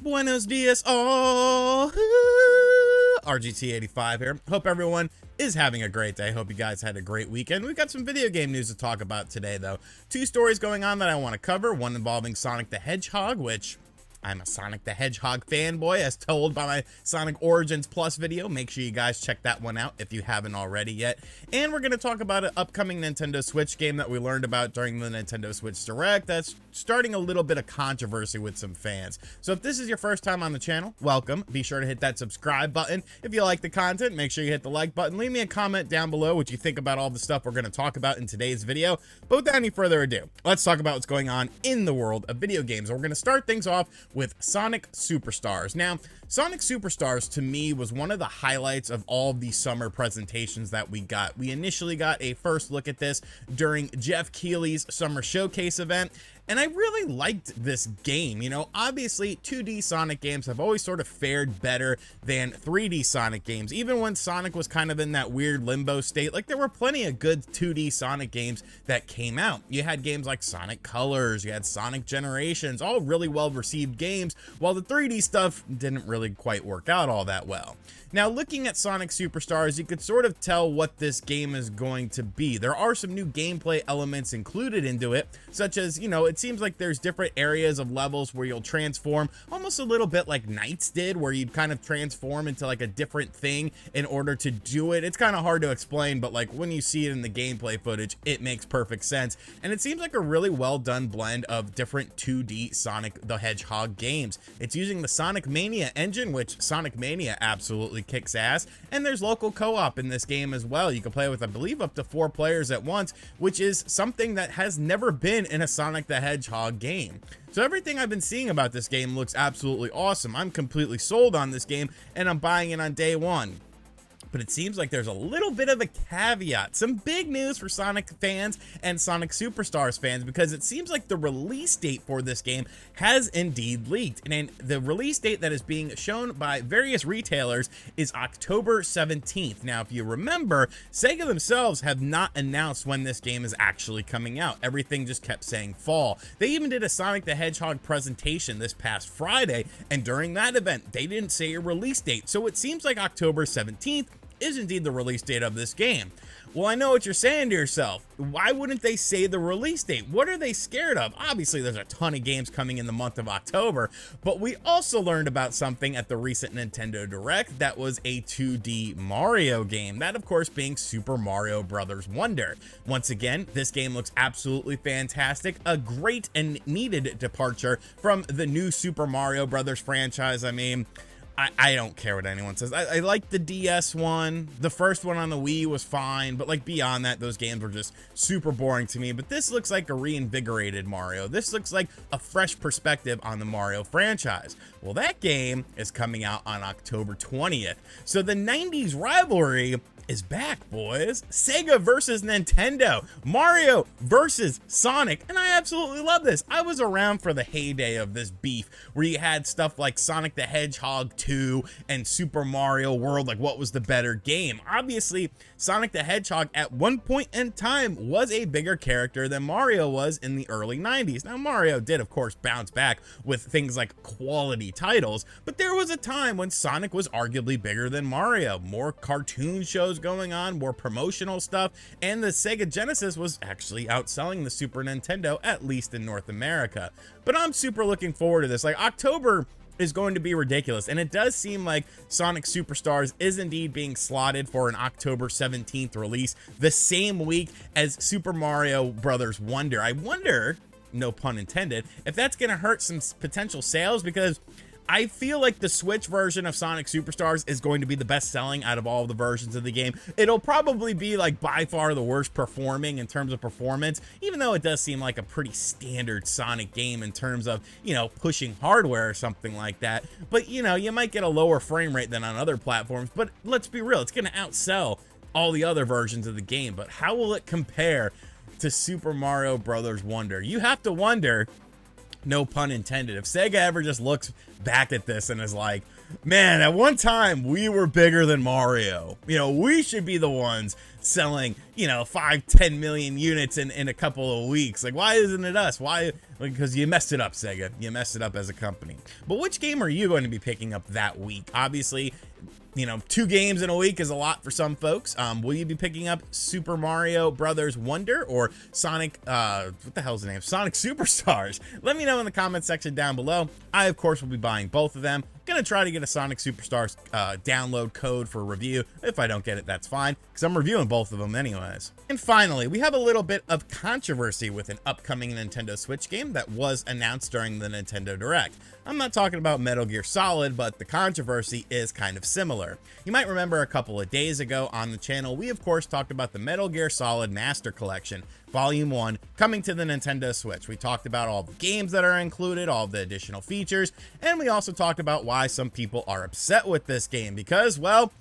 Buenos dias all. RGT85 here. Hope everyone is having a great day. Hope you guys had a great weekend. We've got some video game news to talk about today, though. Two stories going on that I want to cover. One involving Sonic the Hedgehog, which I'm a Sonic the Hedgehog fanboy, as told by my Sonic Origins Plus video. Make sure you guys check that one out if you haven't already yet. And we're going to talk about an upcoming Nintendo Switch game that we learned about during the Nintendo Switch Direct that's starting a little bit of controversy with some fans. So if this is your first time on the channel, welcome. Be sure to hit that subscribe button. If you like the content, make sure you hit the like button. Leave me a comment down below what you think about all the stuff we're going to talk about in today's video. But without any further ado, let's talk about what's going on in the world of video games. We're going to start things off with Sonic Superstars. Now, Sonic Superstars to me was one of the highlights of all of the summer presentations that we got. We initially got a first look at this during Jeff Keighley's summer showcase event, and I really liked this game. You know, obviously 2D Sonic games have always sort of fared better than 3D Sonic games. Even when Sonic was kind of in that weird limbo state, like there were plenty of good 2D Sonic games that came out. You had games like Sonic Colors, you had Sonic Generations, all really well received games, while the 3D stuff didn't really quite work out all that well. Now, looking at Sonic Superstars, you could sort of tell what this game is going to be. There are some new gameplay elements included into it, such as, you know, it seems like there's different areas of levels where you'll transform, almost a little bit like Knights did, where you'd kind of transform into like a different thing in order to do it. It's kind of hard to explain, but like when you see it in the gameplay footage, it makes perfect sense. And it seems like a really well done blend of different 2D Sonic the Hedgehog games. It's using the Sonic Mania engine, which Sonic Mania absolutely kicks ass, and there's local co-op in this game as well. You can play with, I believe, up to 4 players at once, which is something that has never been in a Sonic the Hedgehog game. So everything I've been seeing about this game looks absolutely awesome. I'm completely sold on this game, and I'm buying it on day one. But it seems like there's a little bit of a caveat. Some big news for Sonic fans and Sonic Superstars fans, because it seems like the release date for this game has indeed leaked. And the release date that is being shown by various retailers is October 17th. Now, if you remember, Sega themselves have not announced when this game is actually coming out. Everything just kept saying fall. They even did a Sonic the Hedgehog presentation this past Friday, and during that event, they didn't say a release date. So it seems like October 17th is indeed the release date of this game. Well, I know what you're saying to yourself. Why wouldn't they say the release date? What are they scared of? Obviously, there's a ton of games coming in the month of October, but we also learned about something at the recent Nintendo Direct that was a 2D Mario game. That, of course, being Super Mario Bros. Wonder. Once again, this game looks absolutely fantastic. A great and needed departure from the new Super Mario Bros. Franchise. I mean, I don't care what anyone says. I like the DS one. The first one on the Wii was fine, but like beyond that, those games were just super boring to me. But this looks like a reinvigorated Mario. This looks like a fresh perspective on the Mario franchise. Well, that game is coming out on October 20th. So the 90s rivalry is back, boys. Sega versus Nintendo, Mario versus Sonic, and I absolutely love this. I was around for the heyday of this beef, where you had stuff like Sonic the Hedgehog 2 and Super Mario World, like what was the better game? Obviously, Sonic the Hedgehog at one point in time was a bigger character than Mario was in the early 90s. Now, Mario did, of course, bounce back with things like quality titles, but there was a time when Sonic was arguably bigger than Mario. More cartoon shows going on, more promotional stuff, and the Sega Genesis was actually outselling the Super Nintendo, at least in North America. But I'm super looking forward to this. Like, October is going to be ridiculous, and it does seem like Sonic Superstars is indeed being slotted for an October 17th release, the same week as Super Mario Bros. Wonder. I wonder, no pun intended, if that's gonna hurt some potential sales, because I feel like the Switch version of Sonic Superstars is going to be the best selling out of all of the versions of the game. It'll probably be like by far the worst performing in terms of performance, even though it does seem like a pretty standard Sonic game in terms of, you know, pushing hardware or something like that. But, you know, you might get a lower frame rate than on other platforms, but let's be real, it's going to outsell all the other versions of the game. But how will it compare to Super Mario Bros. Wonder? You have to wonder, No pun intended. If Sega ever just looks back at this and is like, man, at one time we were bigger than Mario. You know, we should be the ones selling, you know, 5-10 million units in a couple of weeks. Like, why isn't it us? Why? Because you messed it up, Sega. You messed it up as a company. But which game are you going to be picking up that week? Obviously, you know, 2 games in a week is a lot for some folks. Will you be picking up Super Mario Brothers Wonder or Sonic, what the hell's the name? Sonic Superstars? Let me know in the comment section down below. I, of course, will be buying both of them. Gonna try to get a Sonic Superstars download code for review. If I don't get it, that's fine, because I'm reviewing both of them anyways. And finally, we have a little bit of controversy with an upcoming Nintendo Switch game that was announced during the Nintendo Direct. I'm not talking about Metal Gear Solid, but the controversy is kind of similar. You might remember a couple of days ago on the channel, we of course talked about the Metal Gear Solid Master Collection, Volume 1, coming to the Nintendo Switch. We talked about all the games that are included, all the additional features, and we also talked about why some people are upset with this game because, well,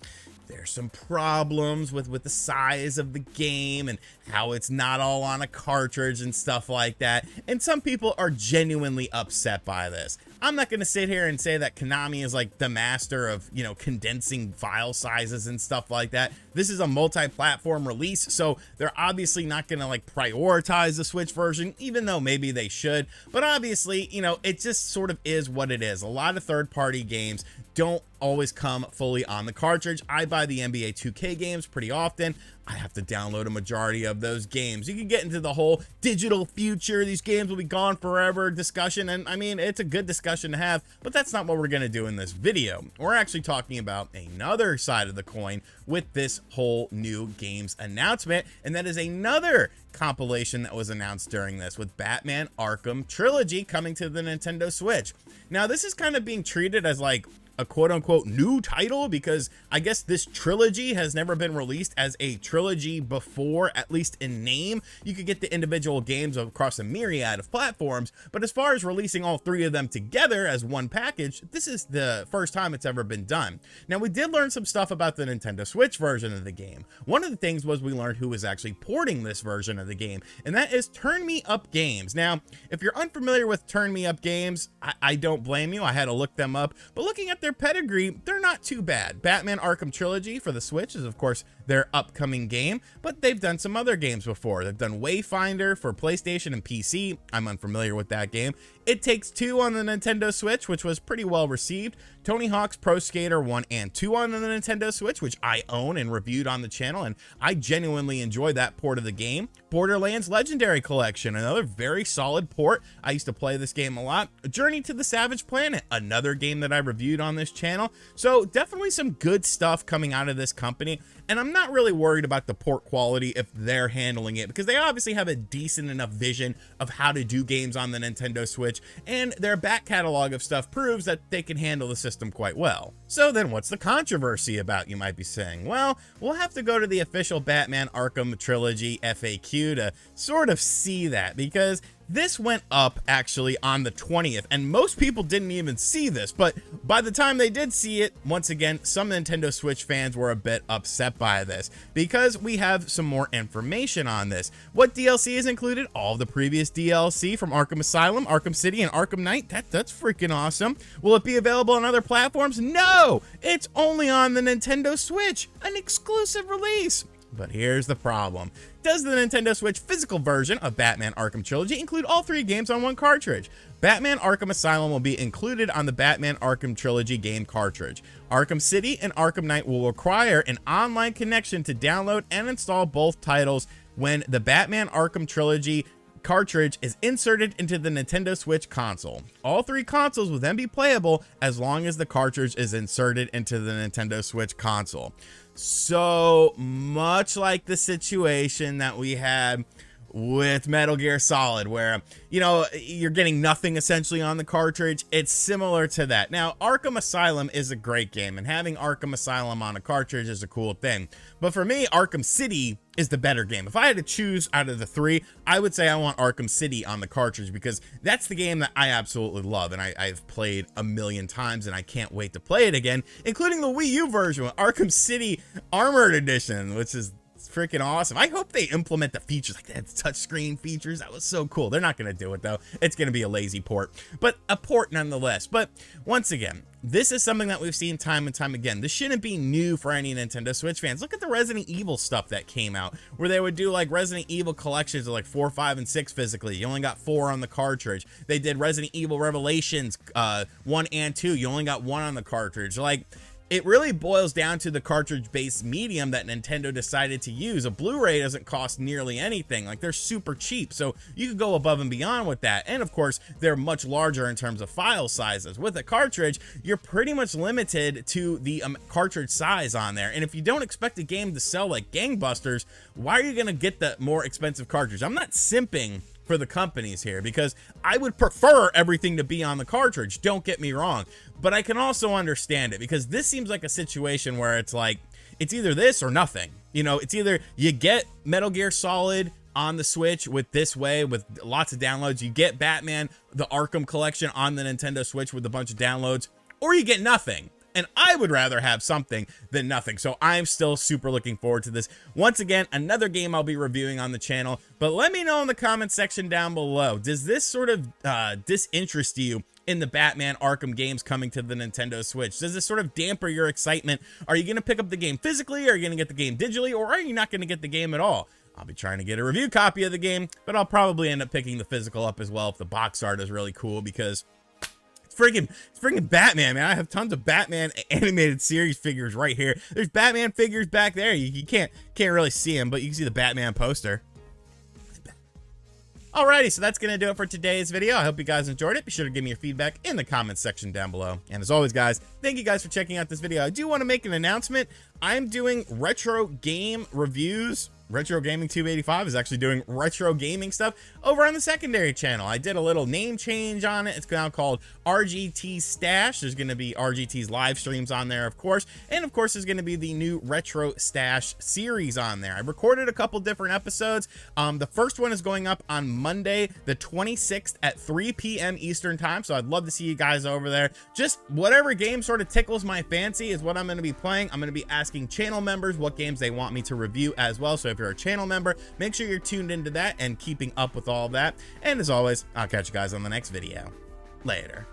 there's some problems with the size of the game and how it's not all on a cartridge and stuff like that. And some people are genuinely upset by this. I'm not going to sit here and say that Konami is like the master of, you know, condensing file sizes and stuff like that. This is a multi-platform release, so they're obviously not going to like prioritize the Switch version, even though maybe they should. But obviously, you know, it just sort of is what it is. A lot of third-party games don't always come fully on the cartridge. I buy the NBA 2K games pretty often. I have to download a majority of those games. You can get into the whole digital future, these games will be gone forever discussion, and I mean, it's a good discussion to have, but that's not what we're going to do in this video. We're actually talking about another side of the coin with this whole new games announcement, and that is another compilation that was announced during this with Batman Arkham Trilogy coming to the Nintendo Switch. Now, this is kind of being treated as like a quote-unquote new title because I guess this trilogy has never been released as a trilogy before, at least in name. You could get the individual games across a myriad of platforms, but as far as releasing all 3 of them together as one package, this is the first time it's ever been done. Now, we did learn some stuff about the Nintendo Switch version of the game. One of the things was we learned who was actually porting this version of the game, and that is Turn Me Up Games. Now, if you're unfamiliar with Turn Me Up Games, I don't blame you. I had to look them up, but looking at their pedigree, they're not too bad. Batman Arkham Trilogy for the Switch is, of course, their upcoming game, but they've done some other games before. They've done Wayfinder for PlayStation and PC. I'm unfamiliar with that game. It Takes Two on the Nintendo Switch, which was pretty well received. Tony Hawk's Pro Skater 1 and 2 on the Nintendo Switch, which I own and reviewed on the channel, and I genuinely enjoy that port of the game. Borderlands Legendary Collection, another very solid port. I used to play this game a lot. Journey to the Savage Planet, another game that I reviewed on this channel. So definitely some good stuff coming out of this company, and I'm not really worried about the port quality if they're handling it, because they obviously have a decent enough vision of how to do games on the Nintendo Switch, and their back catalog of stuff proves that they can handle the system quite well. So then what's the controversy about, you might be saying? Well, we'll have to go to the official Batman Arkham Trilogy FAQ to sort of see that, because this went up actually on the 20th, and most people didn't even see this, but by the time they did see it, once again, some Nintendo Switch fans were a bit upset by this, because we have some more information on this. What DLC is included? All the previous DLC from Arkham Asylum, Arkham City, and Arkham Knight. That's freaking awesome. Will it be available on other platforms? No! It's only on the Nintendo Switch, an exclusive release. But here's the problem. Does the Nintendo Switch physical version of Batman Arkham Trilogy include all 3 games on one cartridge? Batman Arkham Asylum will be included on the Batman Arkham Trilogy game cartridge. Arkham City and Arkham Knight will require an online connection to download and install both titles when the Batman Arkham Trilogy cartridge is inserted into the Nintendo Switch console. All 3 consoles will then be playable as long as the cartridge is inserted into the Nintendo Switch console. So much like the situation that we had with Metal Gear Solid, where, you know, you're getting nothing essentially on the cartridge, it's similar to that. Now, Arkham Asylum is a great game, and having Arkham Asylum on a cartridge is a cool thing. But for me, Arkham City is the better game. If I had to choose out of the 3, I would say I want Arkham City on the cartridge, because that's the game that I absolutely love, and I've played a million times, and I can't wait to play it again, including the Wii U version with Arkham City Armored Edition, which is It's freaking awesome. I hope they implement the features like that. Touchscreen features. That was so cool. They're not going to do it though. It's going to be a lazy port, but a port nonetheless. But once again, this is something that we've seen time and time again. This shouldn't be new for any Nintendo Switch fans. Look at the Resident Evil stuff that came out, where they would do like Resident Evil collections of like 4, 5, and 6 physically. You only got 4 on the cartridge. They did Resident Evil Revelations 1 and 2. You only got 1 on the cartridge. Like, it really boils down to the cartridge-based medium that Nintendo decided to use. A Blu-ray doesn't cost nearly anything. Like, they're super cheap, so you could go above and beyond with that. And of course, they're much larger in terms of file sizes. With a cartridge, you're pretty much limited to the cartridge size on there. And if you don't expect a game to sell like gangbusters, why are you gonna get the more expensive cartridge? I'm not simping for the companies here, because I would prefer everything to be on the cartridge, don't get me wrong, but I can also understand it, because this seems like a situation where it's like, it's either this or nothing. You know, it's either you get Metal Gear Solid on the Switch with this way, with lots of downloads, you get Batman, the Arkham collection on the Nintendo Switch with a bunch of downloads, or you get nothing. And I would rather have something than nothing. So I'm still super looking forward to this. Once again, another game I'll be reviewing on the channel. But let me know in the comment section down below. Does this sort of disinterest you in the Batman Arkham games coming to the Nintendo Switch? Does this sort of damper your excitement? Are you going to pick up the game physically? Are you going to get the game digitally? Or are you not going to get the game at all? I'll be trying to get a review copy of the game, but I'll probably end up picking the physical up as well if the box art is really cool, because it's freaking Batman, man. I have tons of Batman animated series figures right here. There's Batman figures back there. You can't really see them, but you can see the Batman poster. Alrighty, so that's gonna do it for today's video. I hope you guys enjoyed it. Be sure to give me your feedback in the comments section down below. And as always, guys, thank you guys for checking out this video. I do want to make an announcement. I'm doing retro game reviews. Retro Gaming 285 is actually doing retro gaming stuff over on the secondary channel. I did a little name change on it. It's now called RGT Stash. There's going to be RGT's live streams on there, of course. And of course, there's going to be the new Retro Stash series on there. I recorded a couple different episodes. The first one is going up on Monday, the 26th at 3 p.m. Eastern time. So I'd love to see you guys over there. Just whatever game sort of tickles my fancy is what I'm going to be playing. I'm going to be asking channel members what games they want me to review as well. So if you're a channel member, make sure you're tuned into that and keeping up with all of that. And as always, I'll catch you guys on the next video. Later.